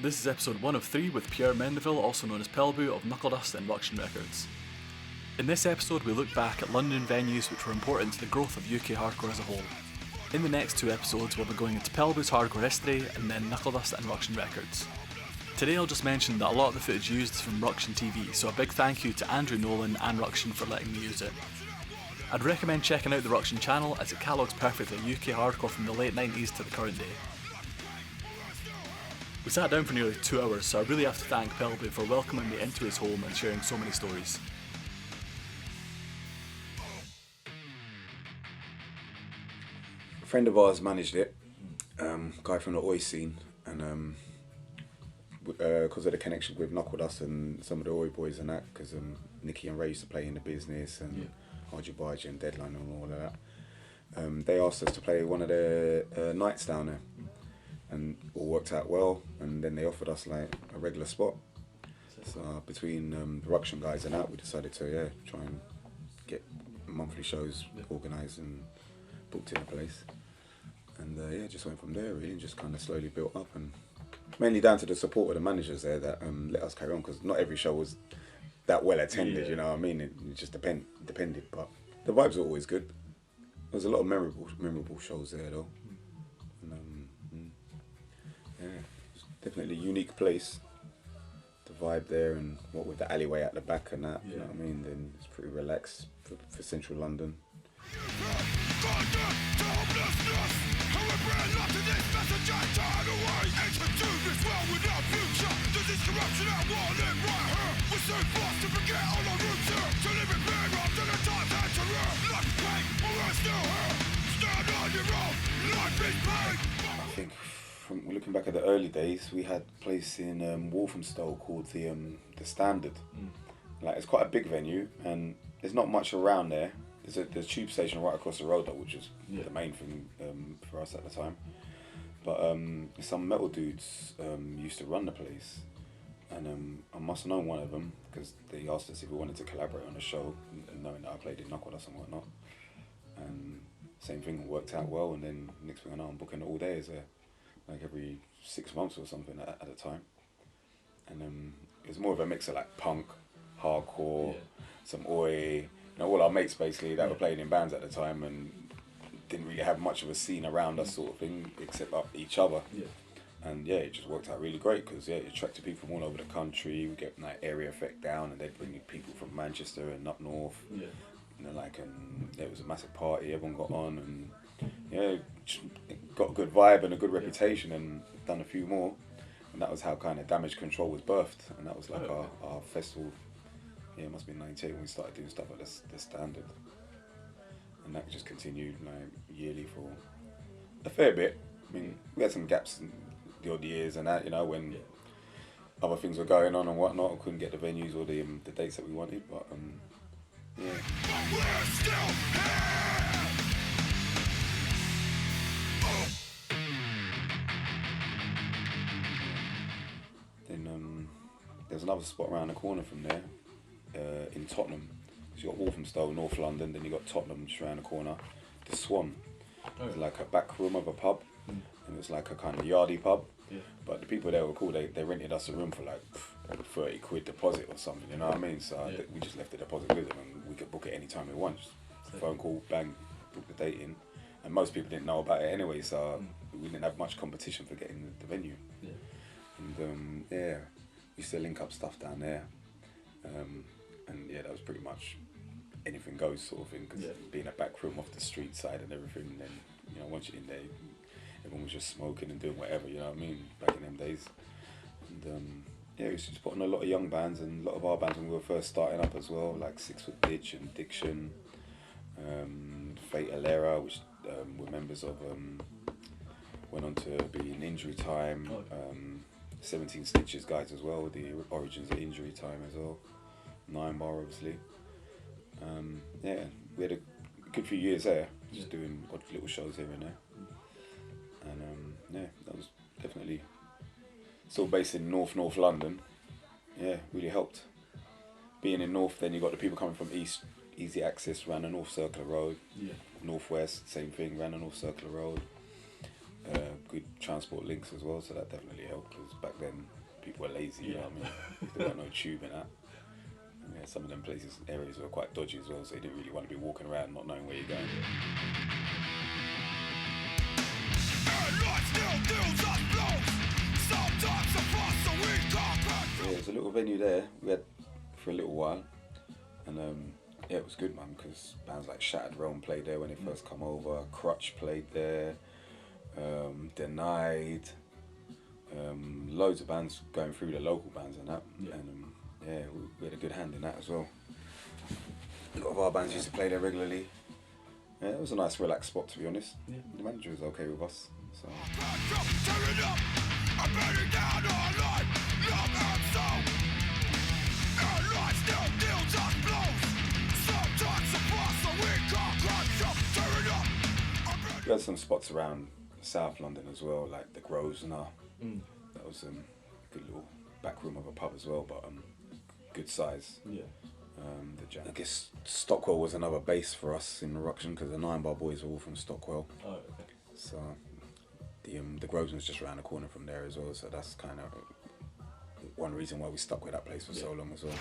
This is episode 1 of 3 with Pierre Mendivil, also known as Pelbu of Knuckledust and Rucktion Records. In this episode we look back at London venues which were important to the growth of UK hardcore as a whole. In the next 2 episodes we'll be going into Pelbu's hardcore history and then Knuckledust and Rucktion Records. Today I'll just mention that a lot of the footage used is from Rucktion TV, so a big thank you to Andrew, Nolan and Rucktion for letting me use it. I'd recommend checking out the Rucktion channel as it catalogues perfectly UK hardcore from the late 90s to the current day. We sat down for nearly 2 hours, so I really have to thank Pelbu for welcoming me into his home and sharing so many stories. A friend of ours managed it, guy from the Oi scene, and because of the connection with Knuckledust and some of the Oi boys and that, because Nicky and Ray used to play in the business, and Arjibaji and Deadline and all of that, they asked us to play one of their nights down there. And all worked out well, and then they offered us like a regular spot. So between the Rucktion guys and that, we decided to try and get monthly shows organised and booked in a place. And just went from there really, and just kind of slowly built up, and mainly down to the support of the managers there that let us carry on, because not every show was that well attended. You know what I mean? It just depended, but the vibes were always good. There was a lot of memorable shows there though. It's definitely a unique place. The vibe there, and what with the alleyway at the back and that, you know what I mean? Then it's pretty relaxed for central London. I think from looking back at the early days, we had a place in Walthamstow called the Standard. Like, it's quite a big venue, and there's not much around there. There's a tube station right across the road though, which is the main thing for us at the time. But some metal dudes used to run the place, and I must have known one of them because they asked us if we wanted to collaborate on a show, knowing that I played in Knuckledust and whatnot. And same thing, worked out well, and then next thing I know, I'm booking all days there. Like every 6 months or something at a time. And it was more of a mix of like punk, hardcore, some oi, all our mates basically that were playing in bands at the time, and didn't really have much of a scene around us sort of thing, except each other. And it just worked out really great, because it attracted people from all over the country. We get like area effect down, and they'd bring people from Manchester and up north. And it was a massive party, everyone got on, and got a good vibe and a good reputation, and done a few more, and that was how kind of Damage Control was birthed, and that was like our festival. It must have been 98 when we started doing stuff like the Standard, and that just continued like yearly for a fair bit. I mean, we had some gaps in the odd years and that, when other things were going on and whatnot, we couldn't get the venues or the dates that we wanted, but We're still here! Then there's another spot around the corner from there, in Tottenham. So you got Walthamstow, North London, then you got Tottenham just around the corner. The Swan. It's like a back room of a pub, and it's like a kind of yardie pub. But the people there were cool. They rented us a room for like 30 quid deposit or something, you know what I mean? So we just left the deposit with them, and we could book it any time we want. Just phone call, bang, book the date in. And most people didn't know about it anyway, so we didn't have much competition for getting the venue. And we used to link up stuff down there. And that was pretty much anything goes sort of thing, because being a back room off the street side and everything, and then once you're in there, everyone was just smoking and doing whatever, you know what I mean, back in them days. And we used to just put on a lot of young bands, and a lot of our bands when we were first starting up as well, like 6 Foot Ditch and Diction, Fatal Error, which were members of, went on to be in Injury Time, 17 Stitches guys as well, with the origins of Injury Time as well, 9 Bar obviously. We had a good few years there, just doing odd little shows here and there. And that was definitely still based in North London. Really helped. Being in North, then you got the people coming from East, easy access, ran the North Circular Road. Northwest, same thing, ran the North Circular Road. good transport links as well, so that definitely helped, because back then people were lazy, you know what I mean? There weren't no tube and that. And yeah, some of them areas were quite dodgy as well, so you didn't really want to be walking around not knowing where you're going. Yeah, there's a little venue there we had for a little while, and yeah, it was good, man, because bands like Shattered Realm played there when they first come over, Crutch played there, Denied, loads of bands going through, the local bands and that, and yeah, we had a good hand in that as well. A lot of our bands used to play there regularly. Yeah, it was a nice relaxed spot, to be honest. Yeah. The manager was okay with us, so. We had some spots around South London as well, like the Groves and that. That was a good little back room of a pub as well, but good size. Yeah. I guess Stockwell was another base for us in Rucktion, because the 9 Bar boys were all from Stockwell. Oh, okay. So the Groves was just around the corner from there as well, so that's kind of one reason why we stuck with that place for so long as well.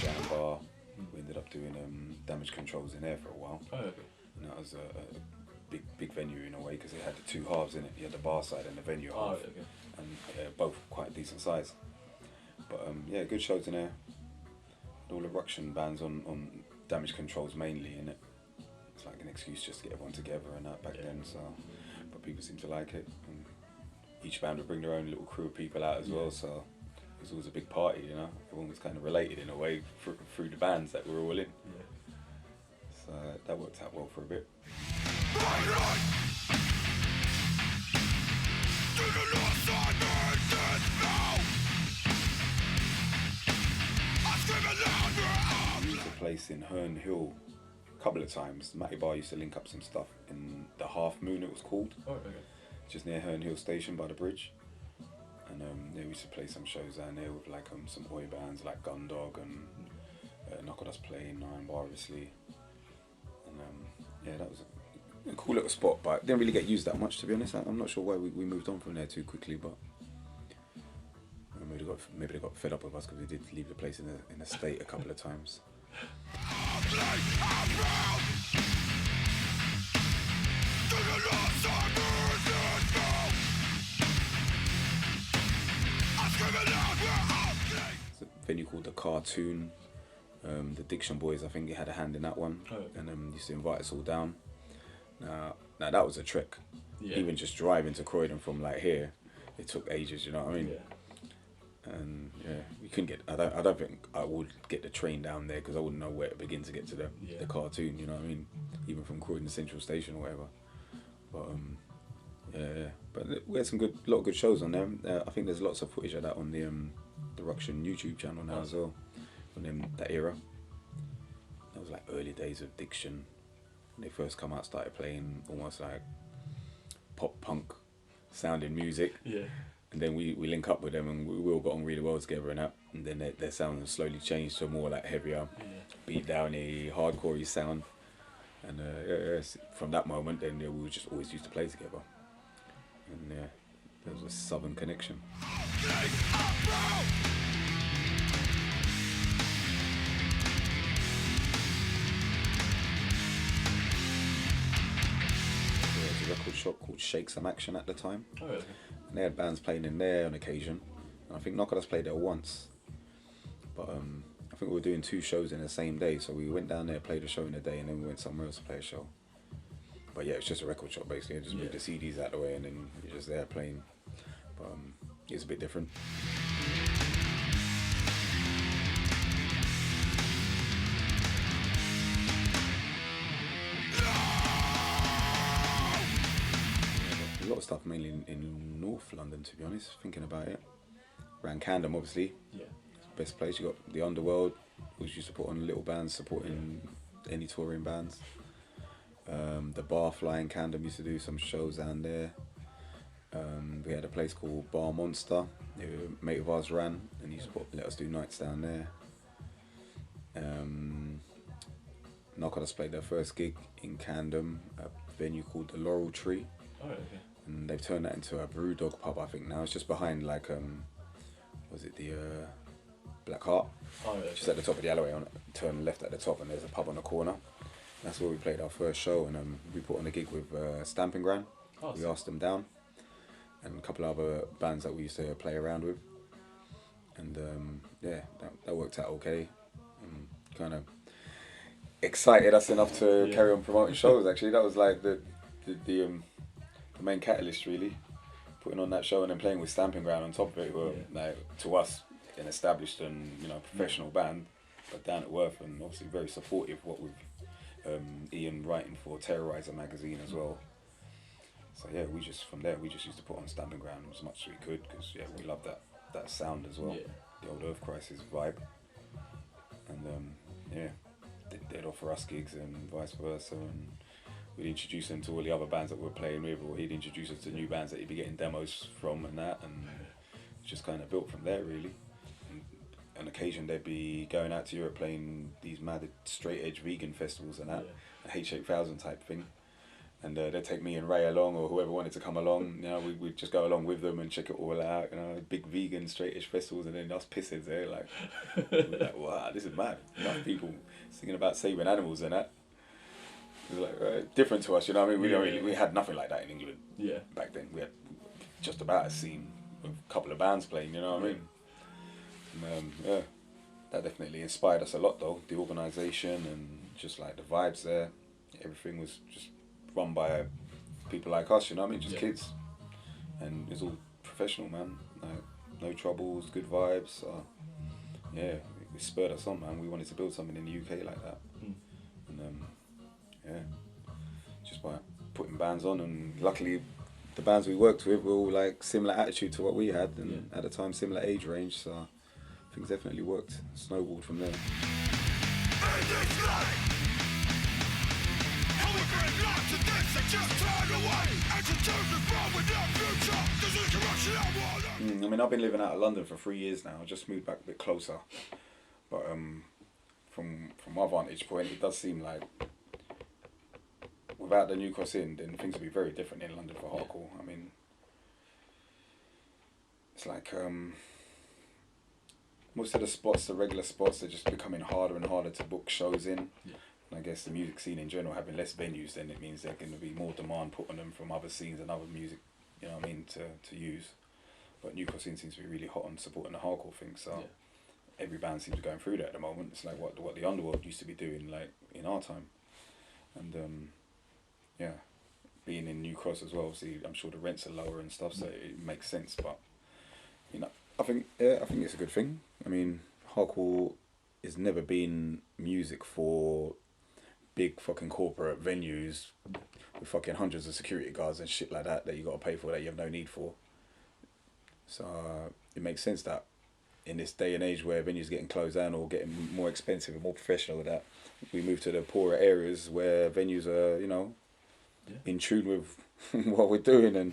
Jam Bar, we ended up doing damage controls in there for a while. Oh, okay. And that was a big venue in a way, because it had the 2 halves in it. You had the bar side and the venue half, okay. And both quite decent size. But yeah, good shows in there. All the Rucktion bands on damage controls mainly, and it's like an excuse just to get everyone together and that back then. So, but people seem to like it. And each band would bring their own little crew of people out as well. So it was always a big party, you know. Everyone was kind of related in a way through the bands that we were all in. So that worked out well for a bit. We used to place in Herne Hill a couple of times. Matty Bar used to link up some stuff in the Half Moon, it was called. Oh, okay. Just near Herne Hill Station by the bridge. And yeah, we used to play some shows down there with like some Oi bands like Gundog and Knuckledust playing 9 Bar obviously. And yeah, that was a cool little spot, but it didn't really get used that much, to be honest. I'm not sure why we moved on from there too quickly, but maybe they got fed up with us, because we did leave the place in a state a couple of times. It's a venue called The Cartoon. The Diction Boys, I think, had a hand in that one. Oh, okay. And used to invite us all down. Now that was a trek. Yeah. Even just driving to Croydon from like here, it took ages. You know what I mean? Yeah. And yeah, we couldn't get. I don't think I would get the train down there, because I wouldn't know where to begin to get to the Cartoon. You know what I mean? Even from Croydon Central Station or whatever. But yeah. But we had lot of good shows on there. I think there's lots of footage of that on the Rucktion YouTube channel now as well. From that era. That was like early days of Diction. When they first come out, started playing almost like pop punk sounding music. Yeah. And then we link up with them, and we all got on really well together and that. And then their sound slowly changed to a more like heavier, beat downy, hardcore-y sound. And from that moment, then we were just always used to play together. And there was a southern connection. Record shop called Shake Some Action at the time. Oh, really? And they had bands playing in there on occasion. And I think Knuckledust played there once. But I think we were doing 2 shows in the same day, so we went down there, played a show in a day, and then we went somewhere else to play a show. But yeah, it's just a record shop basically. I just moved the CDs out of the way, and then you're just there playing. But it's a bit different. A lot of stuff mainly in North London, to be honest, thinking about it. Around Camden, obviously. Yeah. Best place. You got the Underworld, which used to put on little bands supporting any touring bands. The Barfly in Camden used to do some shows down there. We had a place called Bar Monster, A mate of ours ran, and he used to let us do nights down there. Knuckledust played their first gig in Camden, a venue called the Laurel Tree. Oh, okay. And they've turned that into a Brewdog pub, I think now. It's just behind like, was it the Black Heart? Oh, okay. Just at the top of the alleyway, turn left at the top, and there's a pub on the corner. That's where we played our first show, and we put on a gig with Stamping Ground. Oh, we asked them down, and a couple of other bands that we used to play around with. And yeah, that worked out okay. Kind of excited us enough to carry on promoting shows. Actually, that was like the main catalyst, really. Putting on that show and then playing with Stamping Ground on top of it were, like, to us, an established and professional band, but down at Worth, and obviously very supportive. What with Ian writing for Terrorizer magazine as well. So yeah, from there we just used to put on Stamping Ground as much as we could, because we loved that sound as well, the old Earth Crisis vibe. And they'd offer us gigs and vice versa, and we'd introduce them to all the other bands that we were playing with, or he'd introduce us to new bands that he'd be getting demos from and that, and just kind of built from there, really. And on occasion they'd be going out to Europe playing these mad straight edge vegan festivals and that, a H8000 type thing. And they'd take me and Ray along, or whoever wanted to come along. We'd just go along with them and check it all out. Big vegan straight edge festivals, and then us pissheads there, like, we're like, wow, this is mad. Enough people singing about saving animals and that. It was like different to us, you know what I mean? We had nothing like that in England back then. We had just about a scene with a couple of bands playing, you know what I mean? And, that definitely inspired us a lot, though. The organisation and just like the vibes there. Everything was just run by people like us, you know what I mean? Just kids. And it's all professional, man. Like, no troubles, good vibes. It spurred us on, man. We wanted to build something in the UK like that. And just by putting bands on, and luckily the bands we worked with were all like similar attitude to what we had, and at the time similar age range, so things definitely worked. Snowballed from there. I mean, I've been living out of London for 3 years now. I just moved back a bit closer, but from my vantage point, it does seem like without the new cross in, then things would be very different in London for hardcore. I mean, it's like most of the spots, the regular spots, are just becoming harder and harder to book shows in. And I guess the music scene in general having less venues, then it means there's going to be more demand put on them from other scenes and other music, you know what I mean, to use. But Newcastle scene seems to be really hot on supporting the hardcore thing, so every band seems to be going through that at the moment. It's like what the Underworld used to be doing, like, in our time. And being in New Cross as well, obviously I'm sure the rents are lower and stuff, so it makes sense. But I think it's a good thing. I mean, hardcore has never been music for big fucking corporate venues with fucking hundreds of security guards and shit like that you got to pay for, that you have no need for. So it makes sense that in this day and age where venues are getting closed down or getting more expensive and more professional, that we move to the poorer areas where venues are, in tune with what we're doing. And